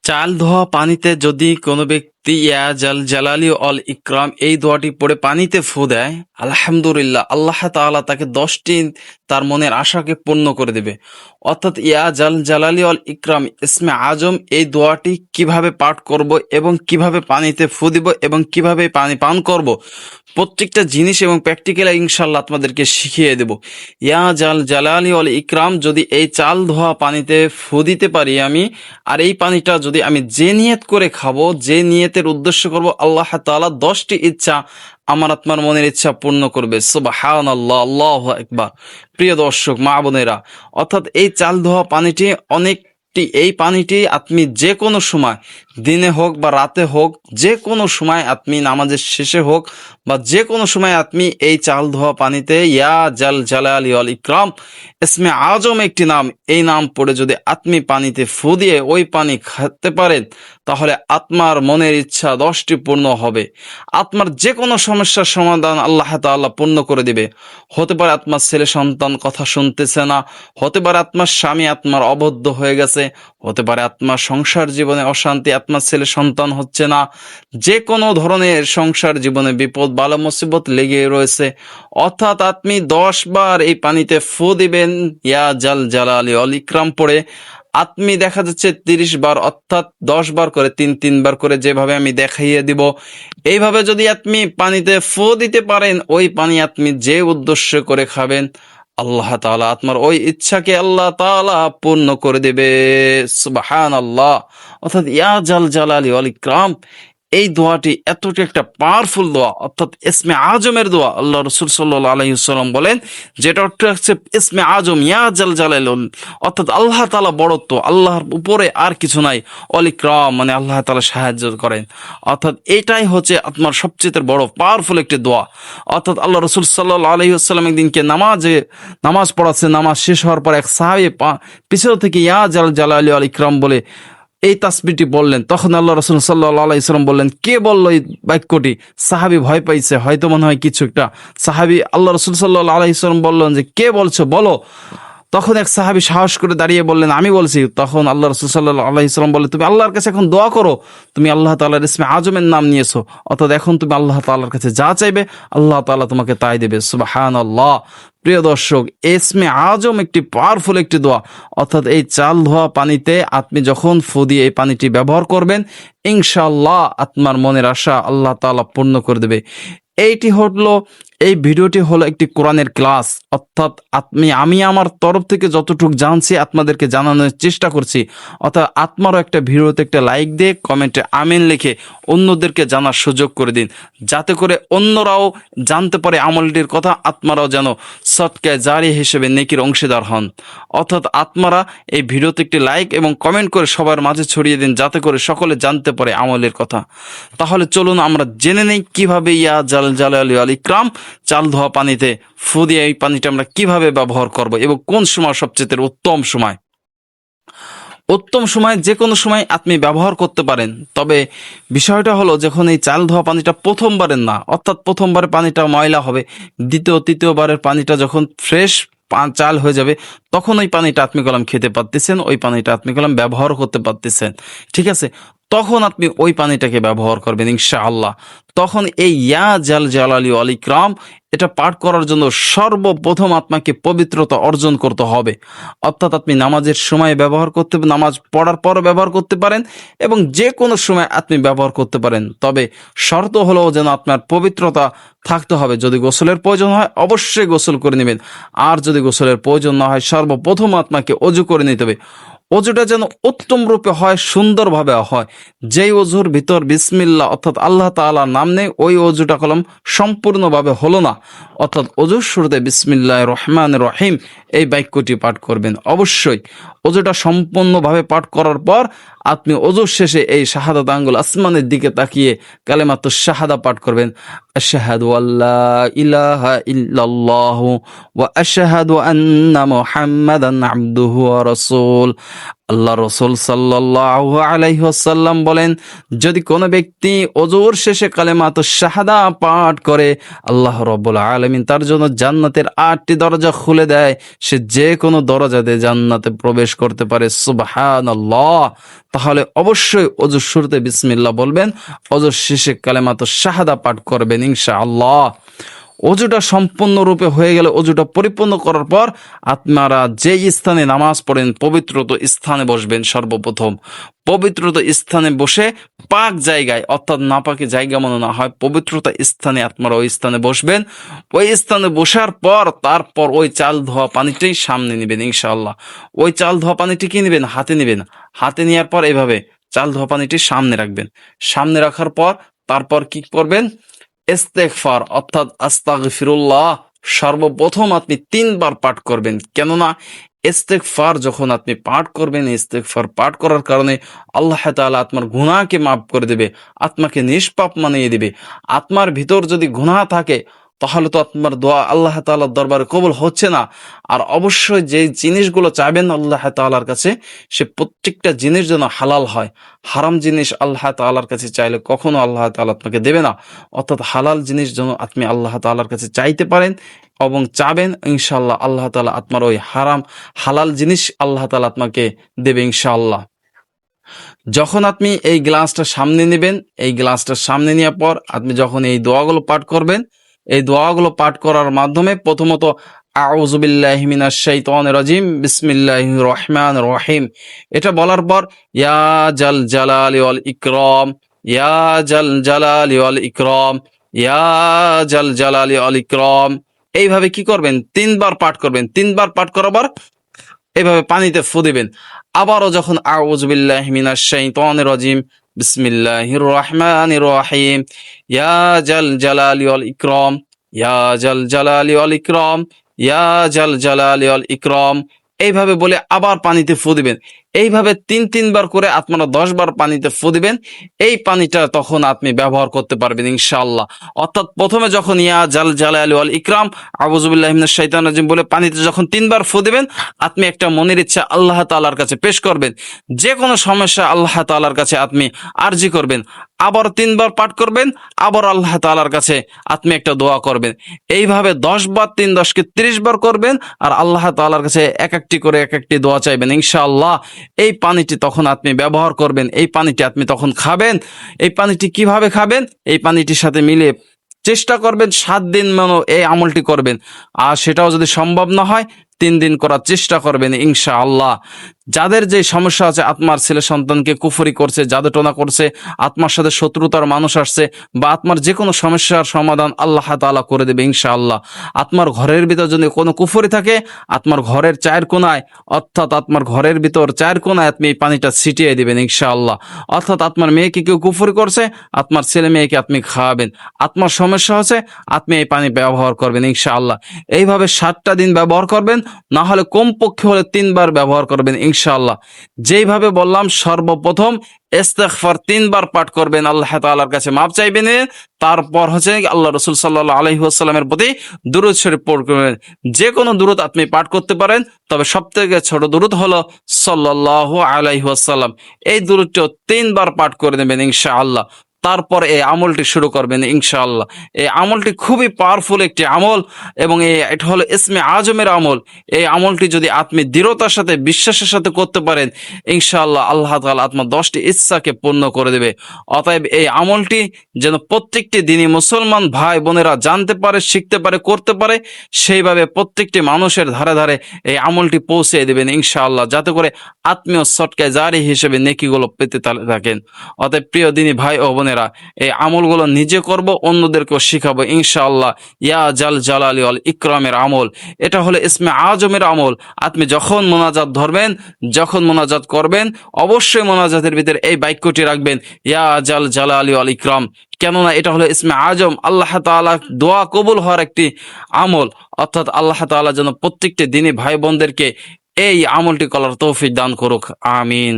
চাল ধোয়া পানিতে যদি কোনো ব্যক্তি ইয়া জাল জালালি অল ইকরাম এই দোয়াটি পড়ে পানিতে ফু দেয়, আলহামদুলিল্লাহ, আল্লাহ তাআলা তাকে 10টি তার মনের আশাকে পূর্ণ করে দেবে। অর্থাৎ ইয়া জাল জালালি অল ইকরাম ইসমে আজম এই দোয়াটি কিভাবে পাঠ করব এবং কিভাবে পানিতে ফু দিব এবং কিভাবে পানি পান করব, প্রত্যেকটা জিনিস এবং প্র্যাকটিক্যালি ইনশাল্লাহ আপনাদেরকে শিখিয়ে দেব। ইয়া জাল জালালি অল ইকরাম যদি এই চাল ধোয়া পানিতে ফু দিতে পারি আমি, আর এই পানিটা যদি আমি যে নিয়ত করে খাবো, যে নিয়তের উদ্দেশ্য করব, আল্লাহ তাআলা 10টি ইচ্ছা আমার আপনার মনের ইচ্ছা পূর্ণ করবে। সুবহানাল্লাহ, আল্লাহু আকবার। প্রিয় দর্শক মা বোনেরা, অর্থাৎ এই চাল ধোয়া পানিটি এই পানিটি আপনি যে কোনো সময়, দিনে হোক বা রাতে হোক, যে কোনো সময় আপনি নামাজের শেষে হোক বা যে কোনো সময় আপনি এই চাল ধোয়া পানিতে ইয়া জাল জালালি ওয়াল ইকরাম ইসমে আজম একটি নাম, এই নাম পড়ে যদি আপনি পানিতে ফু দিয়ে ওই পানি খেতে পারেন, তাহলে আপনার মনের ইচ্ছা 10টি পূর্ণ হবে। আপনার যে কোনো সমস্যার সমাধান আল্লাহ তাআলা পূর্ণ করে দিবে। হতে পারে আপনার ছেলে সন্তান কথা শুনতেছে না, হতে পারে আপনার স্বামী আপনার অবদ্ধ হয়ে গেছে, হতে পারে আপনার সংসার জীবনে অশান্তি, আপনার ছেলে সন্তান হচ্ছে না, যে কোনো ধরনের সংসার জীবনে বিপদ বালা মুসিবত লেগে রয়েছে। অর্থাৎ আপনি 10 বার এই পানিতে ফু দিবেন ইয়া জাল জালালি ওয়াল ইকরাম পড়ে। আপনি দেখা যাচ্ছে 30 বার, অর্থাৎ 10 বার করে 3 বার করে, যেভাবে আমি দেখাইয়ে দিব, এইভাবে যদি আপনি পানিতে ফু দিতে পারেন, ওই পানি আপনি যে উদ্দেশ্য করে খাবেন, আল্লাহ তাআলা আপনার ওই ইচ্ছাকে আল্লাহ তাআলা পূর্ণ করে দেবে। সুবহানাল্লাহ। অর্থাৎ ইয়া জাল জালালি ওয়াল ইকরাম এই দোয়াটি এতটি একটা পাওয়ারফুল দোয়া, অর্থাৎ ইসমে আজমের দোয়া। আল্লাহ রাসূল সাল্লাল্লাহু আলাইহি ওয়াসাল্লাম বলেন, যেটা অর্থ হচ্ছে ইসমে আজম, ইয়া জাল জালাল, অর্থাৎ আল্লাহ তাআলা বড়ত্ব, আল্লাহর উপরে আর কিছু নাই। অল ইকরাম মানে আল্লাহ তাআলা সাহায্য করেন। অর্থাৎ এটাই হচ্ছে আপনার সবচেয়ে বড় পাওয়ারফুল একটি দোয়া। অর্থাৎ আল্লাহ রাসূল সাল্লাল্লাহু আলাইহি ওয়াসাল্লাম একদিনকে নামাজ পড়াচ্ছে, নামাজ শেষ হওয়ার পর এক সাহাবী পিছন থেকে ইয়া জাল জালালি ওয়াল ইকরাম বলে এই তাসবিহটি বললেন। তখন আল্লাহ রাসূল সাল্লাল্লাহু আলাইহি ওয়াসাল্লাম বললেন, কে বললো এই বাক্যটি? সাহাবী ভয় পাইছে, হয়তো মনে হয় কিছু একটা। সাহাবী আল্লাহ রাসূল সাল্লাল্লাহু আলাইহি ওয়াসাল্লাম বললেন যে, কে বলছো বলো। তখন এক সাহাবী সাহস করে দাঁড়িয়ে বললেন, আমি বলছি। তখন আল্লাহ রাসূল সাল্লাল্লাহু আলাইহি ওয়াসাল্লাম বললেন, তুমি আল্লাহর কাছে এখন দোয়া করো, তুমি আল্লাহ তাআলার ইসমে আজমের নাম নিয়েছো, অর্থাৎ এখন তুমি আল্লাহ তাআলার কাছে যা চাইবে আল্লাহ তাআলা তোমাকে তাই দেবে। সুবহানাল্লাহ। প্রিয় দর্শক, ইসমে আজম একটি পাওয়ারফুল একটি দোয়া। অর্থাৎ এই চাল ধোয়া পানিতে আপনি যখন ফু দিয়ে এই পানিটি ব্যবহার করবেন, ইনশাআল্লাহ আপনার মনের আশা আল্লাহ তাআলা পূর্ণ করে দেবে। এই ভিডিওটি হলো একটি কোরআনের ক্লাস। অর্থাৎ আমি আমার তরফ থেকে যতটুকু জানছি আপনাদেরকে জানানোর চেষ্টা করছি। অর্থাৎ আপনারও একটা ভিডিওতে একটা লাইক দিয়ে কমেন্টে আমিন লিখে অন্যদেরকে জানার সুযোগ করে দিন, যাতে করে অন্যরাও জানতে পারে আমলটির কথা, আপনারাও যেন সদকায়ে জারি হিসেবে নেকির অংশীদার হন। অর্থাৎ আপনারা এই ভিডিওতে একটি লাইক এবং কমেন্ট করে সবার মাঝে ছড়িয়ে দিন, যাতে করে সকলে জানতে পারে আমলের কথা। তাহলে চলুন আমরা জেনে নেই কিভাবে ইয়া জাল জালালি ওয়াল ইকরাম চাল ধোয়া পানিতে ফু দিয়ে এই পানিটা আমরা কিভাবে ব্যবহার করব এবং কোন সময় সবচেয়ে উত্তম সময়। যে কোনো সময় আপনি ব্যবহার করতে পারেন, তবে বিষয়টা হলো যখন এই চাল ধোয়া পানিটা প্রথমবারের না, অর্থাৎ প্রথমবারের পানিটা ময়লা হবে, তৃতীয়বারের পানিটা যখন ফ্রেশ চাল হয়ে যাবে, তখন ওই পানিটা আপনি কলম খেতে পারতেছেন, ওই পানিটা আপনি কলম ব্যবহার করতে পারতেছেন। ঠিক আছে, তখন আপনি ওই পানিটাকে ব্যবহার করবেন ইনশাআল্লাহ। তখন এই ইয়া জাল জালালি ওয়াল ইকরাম এটা পাঠ করার জন্য সর্বপ্রথম আপনাকে পবিত্রতা অর্জন করতে হবে। অর্থাৎ আপনি নামাজের সময় ব্যবহার করতে, নামাজ পড়ার পর ব্যবহার করতে পারেন এবং যে কোনো সময় আপনি ব্যবহার করতে পারেন, তবে শর্ত হলো যেন আপনার পবিত্রতা থাকতে হবে। যদি গোসলের প্রয়োজন হয় অবশ্যই গোসল করে নেবেন, আর যদি গোসলের প্রয়োজন না হয় সর্বপ্রথম আপনাকে অজু করে নিতে হবে। অজুটা যেন উত্তম রূপে হয়, সুন্দরভাবে হয়। যেই অজুর ভিতর বিসমিল্লাহ অর্থাৎ আল্লাহ তাআলার নাম নেই, ওই অজুটা কলম সম্পূর্ণভাবে হলো না। অর্থাৎ অজুর শুরুতে বিসমিল্লাহির রহমানির রহিম এই বাক্যটি পাঠ করবেন অবশ্যই। অজুটা সম্পূর্ণভাবে পাঠ করার পর আপনি অজুর শেষে এই শাহাদাত আঙ্গুল আসমানের দিকে তাকিয়ে কালেমাতুশ শাহাদা পাঠ করবেন। আশহাদু আল্লা ইলাহা ইল্লাল্লাহু ওয়া আশহাদু আন্না মুহাম্মাদান আবদুহু ওয়া রাসূল। আল্লাহ রসুল সাল্লাল্লাহু আলাইহি ওয়াসাল্লাম বলেন, যদি কোনো ব্যক্তি ওযুর শেষে কালেমাতুশ শাহাদা পাঠ করে, আল্লাহ রাব্বুল আলামিন তার জন্য জান্নাতের 8টি দরজা খুলে দেয়। সে যে কোনো দরজা দিয়ে জান্নাতে প্রবেশ করতে পারে। সুবহানাল্লাহ। তাহলে অবশ্যই ওযুর শুরুতে বিসমিল্লাহ বলবেন, ওযুর শেষে কালেমাতুশ শাহাদা পাঠ করবেন ইনশাআল্লাহ। অজুটা সম্পূর্ণরূপে হয়ে গেলে, অজুটা পরিপূর্ণ করার পর আপনারা যে স্থানে নামাজ পড়েন পবিত্রত স্থানে বসবেন। সর্বপ্রথম পবিত্রতা স্থানে বসে পাক জায়গায়, অর্থাৎ নাপাকে জায়গা মনে না হয়, পবিত্রতা স্থানে আপনারা ওই স্থানে বসবেন। ওই স্থানে বসার পর তারপর ওই চাল ধোয়া পানিটাই সামনে নেবেন ইনশাআল্লাহ। ওই চাল ধোয়া পানিটি কি নেবেন? হাতে নেবেন। হাতে নেওয়ার পর এভাবে চাল ধোয়া পানিটি সামনে রাখবেন। সামনে রাখার পর তারপর কি করবেন? ইস্তেগফার অর্থাৎ আস্তাগফিরুল্লাহ সর্বপ্রথম আপনি 3 বার পাঠ করবেন। কেননা ইস্তেগফার যখন আপনি পাঠ করবেন, ইস্তেগফার পাঠ করার কারণে আল্লাহ তাআলা আপনার গুনাহকে মাফ করে দেবে, আত্মাকে নিষ্পাপ বানিয়ে দিবে। আত্মার ভিতর যদি গুনাহ থাকে তাহলে তো আপনার দোয়া আল্লাহ তাআলার দরবারে কবুল হচ্ছে না। আর অবশ্যই যে জিনিসগুলো চাইবেন আল্লাহ তাআলার কাছে, সে প্রত্যেকটা জিনিস যেন হালাল হয়। হারাম জিনিস আল্লাহ তাআলার কাছে চাইলে কখনো আল্লাহ তাআলা আপনাকে দেবে না। অর্থাৎ হালাল জিনিস যেন আপনি আল্লাহ তাআলার কাছে চাইতে পারেন এবং চাবেন, ইনশাআল্লাহ আল্লাহ তাআলা আপনার ওই হালাল জিনিস আল্লাহ তাআলা আপনাকে দেবে ইনশাআল্লাহ। যখন আপনি এই গ্লাসটা সামনে নেবেন, এই গ্লাসটা সামনে নেওয়ার পর আপনি যখন এই দোয়াগুলো পাঠ করবেন, এই দোয়াগুলো পাঠ করার মাধ্যমে প্রথমত আউযু বিল্লাহি মিনাশ শাইতানির রাজিম বিসমিল্লাহির রহমানির রহিম এটা বলার পর ইয়া জাল জালালি ওয়াল ইকরাম, ইয়া জাল জালালি ওয়াল ইকরাম, ইয়া জাল জালালি ওয়াল ইকরাম, এইভাবে কি করবেন? 3 বার পাঠ করবেন। 3 বার পাঠ করার পর এভাবে পানিতে ফু দিবেন। আবারও যখন আউযু বিল্লাহি মিনাশ শাইতানির রাজিম বিসমিল্লাহির রহমানির রহিম ইয়া জাল জালালি ওয়াল ইকরাম, ইয়া জাল জালালি ওয়াল ইকরাম, ইয়া জাল জালালি ওয়াল ইকরাম, এইভাবে বলে আবার পানিতে ফু দিবেন। এইভাবে 3 বার করে আপনারা 10 বার পানিতে ফু দিবেন। এই পানিটা তখন আপনি ব্যবহার করতে পারবেন ইনশাআল্লাহ। অর্থাৎ প্রথমে যখন ইয়া জাল জালালি ওয়াল ইকরাম আউযু বিল্লাহি মিনাশ শাইতানির রাজিম বলে পানিতে যখন 3 বার ফু দিবেন, আপনি একটা মনের ইচ্ছা আল্লাহ তাআলার কাছে পেশ করবেন। যে কোনো সমস্যা আল্লাহ তাআলার কাছে আপনি আরজি করবেন। আবার 3 বার পাঠ করবেন, আবার আল্লাহ তাআলার কাছে আপনি একটা দোয়া করবেন। এইভাবে 10 বার 3 10 কে 30 বার করবেন আর আল্লাহ তাআলার কাছে এক একটি করে এক একটি দোয়া চাইবেন ইনশাআল্লাহ। এই পানিটি তখন আপনি ব্যবহার করবেন, এই পানিটি আপনি তখন খাবেন। এই পানিটি কিভাবে খাবেন? এই পানিটির সাথে মিলে চেষ্টা করবেন 7 দিন এই আমলটি করবেন। আর সেটাও যদি সম্ভব না হয় 3 দিন করার চেষ্টা করবেন ইনশাআল্লাহ। যাদের যে সমস্যা আছে, আত্মার ছেলে সন্তানকে কুফরি করছে, জাদুটোনা করছে, আত্মার সাথে শত্রুতার মানুষ আসছে, বা আত্মার যে কোনো সমস্যার সমাধান আল্লাহ তাআলা করে দেবে ইনশাআল্লাহ। আত্মার ঘরের ভিতর যদি কোনো কুফরি থাকে, আত্মার ঘরের 4 কোণায়, অর্থাৎ আত্মার ঘরের ভিতর 4 কোণায় আপনি এই পানিটা ছিটিয়ে দিবেন ইনশাআল্লাহ। অর্থাৎ আত্মার মেয়েকে কেউ কুফরি করছে, আত্মার ছেলে মেয়েকে আপনি খাওয়াবেন। আত্মার সমস্যা হচ্ছে, আপনি এই পানি ব্যবহার করবেন ইনশাআল্লাহ। এইভাবে 7টা দিন ব্যবহার করবেন, না হলে কমপক্ষে হলে 3 বার ব্যবহার করবেন ইনশাআল্লাহ। যেইভাবে বললাম, সর্বপ্রথম ইস্তেগফার 3 বার পাঠ করবেন, আল্লাহ তাআলার কাছে মাপ চাইবেন। তারপর হচ্ছে আল্লাহ রাসূল সাল্লাল্লাহু আলাইহি ওয়াসাল্লামের প্রতি দুরূদ শরীফ পড়বেন। যে কোনো দুরূদ আপনি পাঠ করতে পারেন, তবে সবথেকে ছোট দুরূদ হলো সাল্লাল্লাহু আলাইহি ওয়াসাল্লাম। এই দুরূদটিও 3 বার পাঠ করে নেবেন ইনশাআল্লাহ। তারপর এই আমলটি শুরু করবেন ইনশাআল্লাহ। এই আমলটি খুবই পাওয়ারফুল একটি আমল এবং এটা হলো ইসমে আজমের আমল। এই আমলটি যদি আপনি দৃঢ়তার সাথে, বিশ্বাসের সাথে করতে পারেন, ইনশাআল্লাহ আল্লাহ তাআলা আপনার 10টি ইচ্ছাকে পূর্ণ করে দেবে। অতএব এই আমলটি যেন প্রত্যেকটি দিনই মুসলমান ভাই বোনেরা জানতে পারে, শিখতে পারে, করতে পারে, সেইভাবে প্রত্যেকটি মানুষের ধারে ধারে এই আমলটি পৌঁছে দেবেন ইনশাআল্লাহ, যাতে করে আত্মীয় সটকায় জারি হিসেবে নেকিগুলো পেতে থাকেন। অতএব প্রিয় দিনী ভাই ও বোনেরা, এই আমলগুলো নিজে করব, অন্যদেরকেও শিখাবো ইনশাআল্লাহ। ইয়া জাল জালালি ওয়াল ইকরামের আমল, এটা হলো ইসমে আজমের আমল। আপনি যখন মোনাজাত ধরবেন, যখন মোনাজাত করবেন, অবশ্যই মোনাজাতের ভিতরে এই বাক্যটি রাখবেন, ইয়া জাল জালালি ওয়াল ইকরাম। কেননা এটা হলো ইসমে আজম, আল্লাহ তাআলা দোয়া কবুল হওয়ার একটি আমল। অর্থাৎ আল্লাহ তাআলা যেন প্রত্যেকটি দিনী ভাই বোনদেরকে এই আমলটি করার তৌফিক দান করুক, আমিন।